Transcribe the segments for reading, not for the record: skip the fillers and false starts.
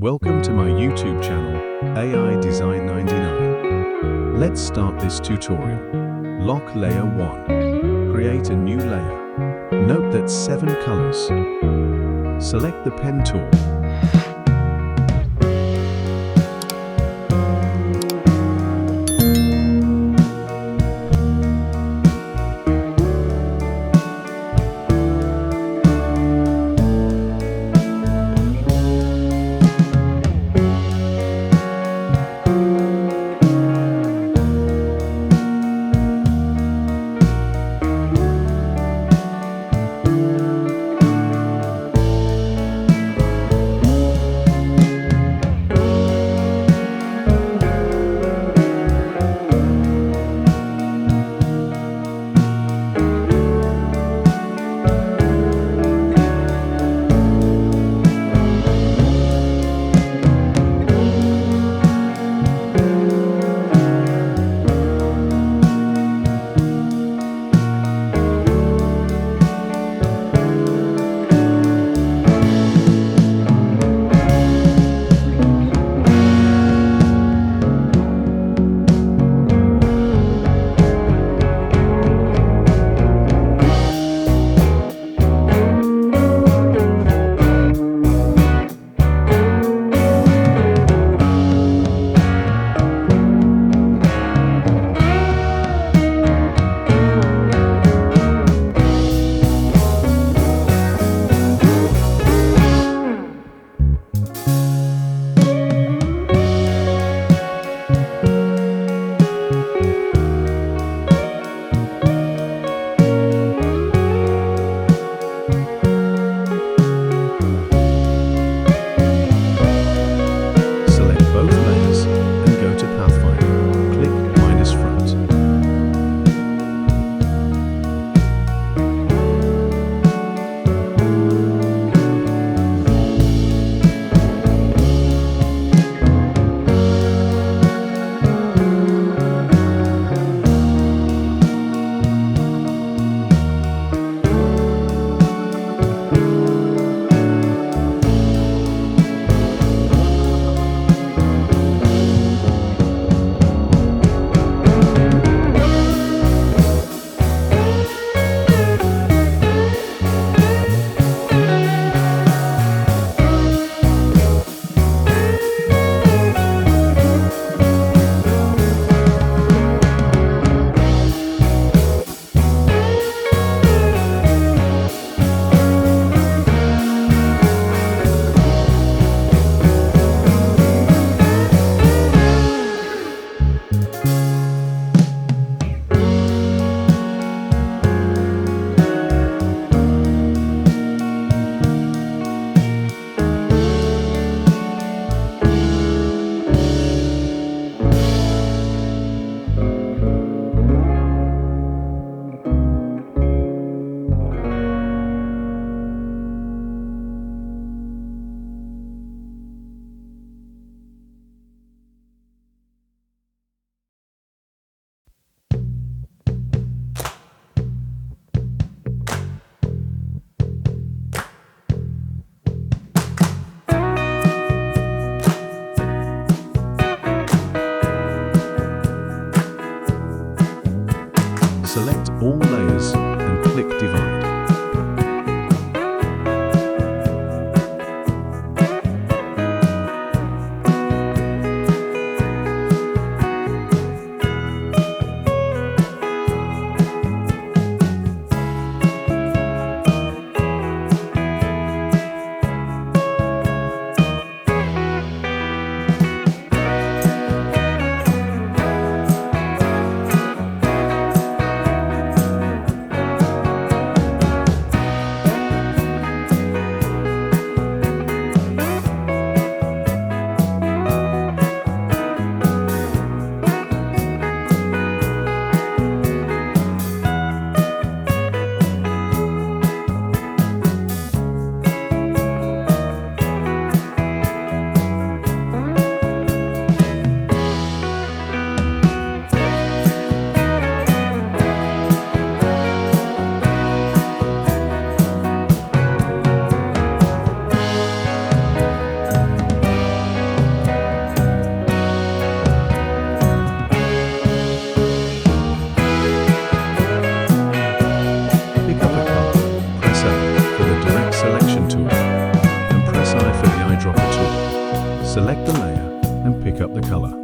Welcome to my YouTube channel, AI Design 99. Let's start this tutorial. Lock Layer 1. Create a new layer. Note that 7 colors. Select the pen tool. Select the layer and pick up the color.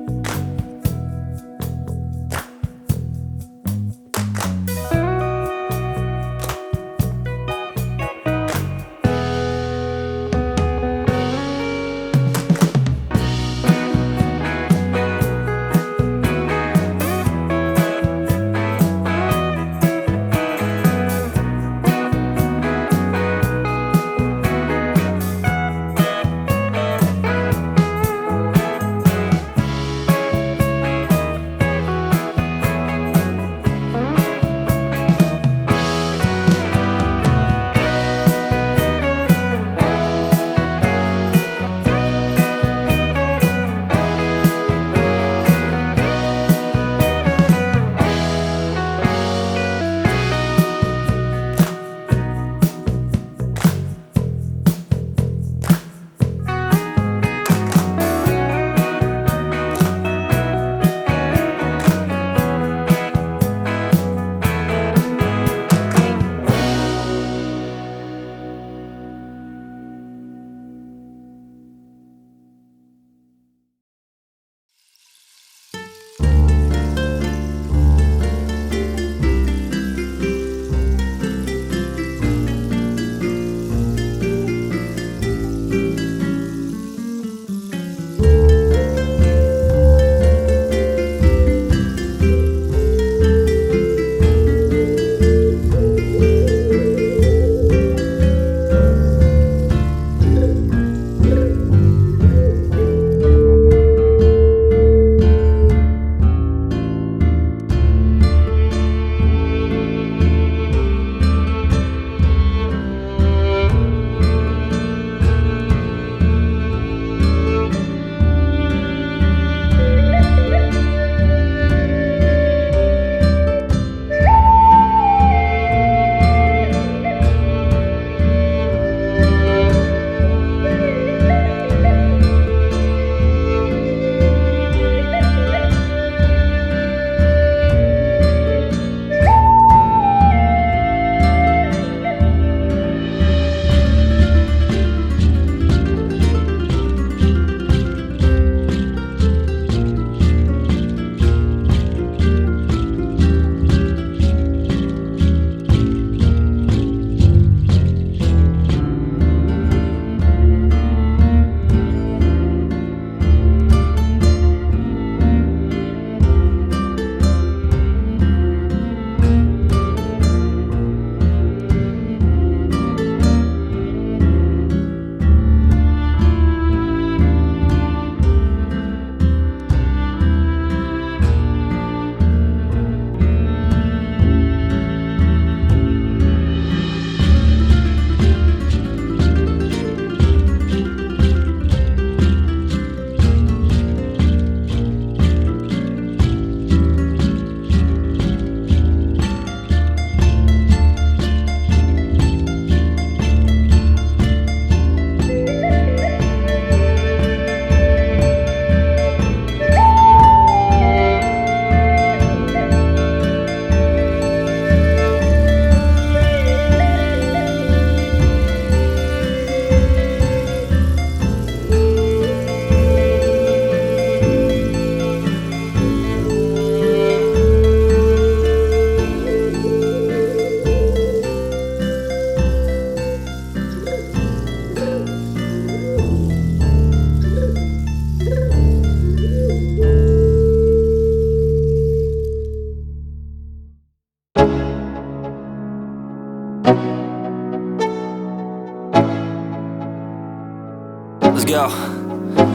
Let's go.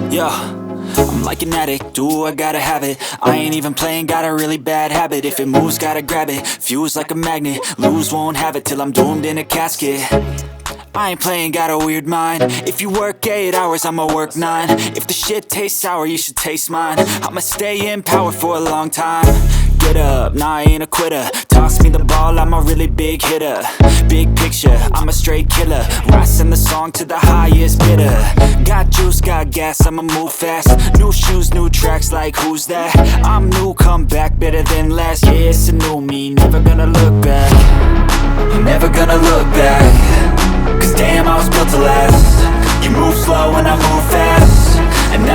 Yo, I'm like an addict, ooh, I gotta have it. I ain't even playing, got a really bad habit. If it moves, gotta grab it, fuse like a magnet. Lose, won't have it till I'm doomed in a casket. I ain't playing, got a weird mind. If you work 8 hours, I'ma work 9. If the shit tastes sour, you should taste mine. I'ma stay in power for a long time. Get up, nah, I ain't a quitter. Toss me the ball, I'm a really big hitter. Big picture, I'm a straight killer. Rising the song to the highest bidder. Got juice, got gas, I'ma move fast. New shoes, new tracks, like who's that? I'm new, come back, better than last. Yeah, it's a new me, never gonna look back. Never gonna look back. Cause damn, I was built to last. You move slow and I move fast. And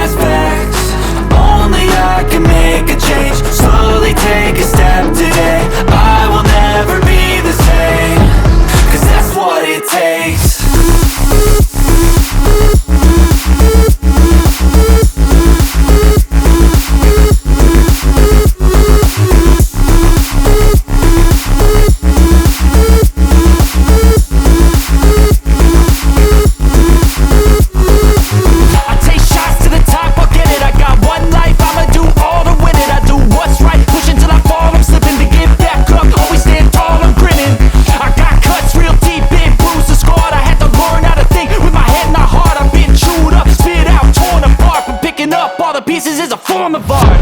pieces is a form of art.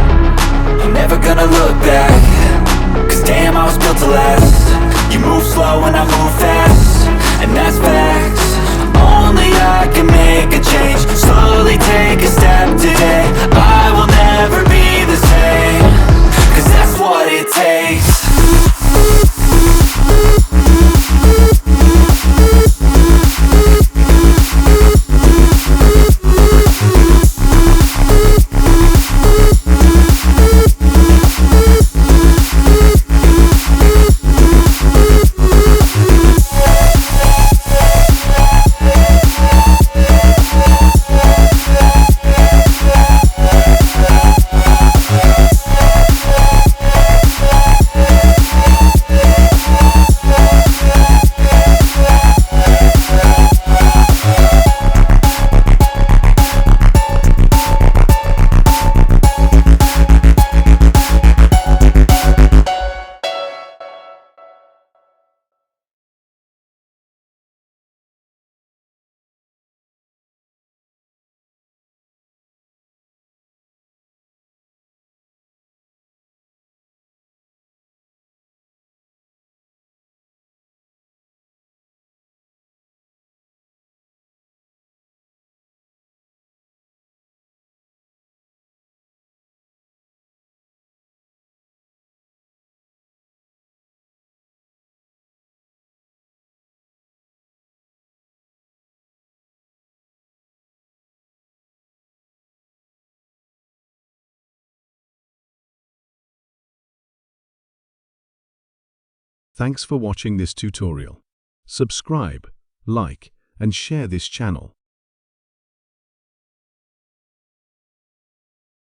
I'm never gonna look back, cause damn, I was built to last. You move slow and I move fast, and that's facts. Only I can make a change, slowly take a step today. I will never be the same, cause that's what it takes. Thanks for watching this tutorial. Subscribe, like, and share this channel.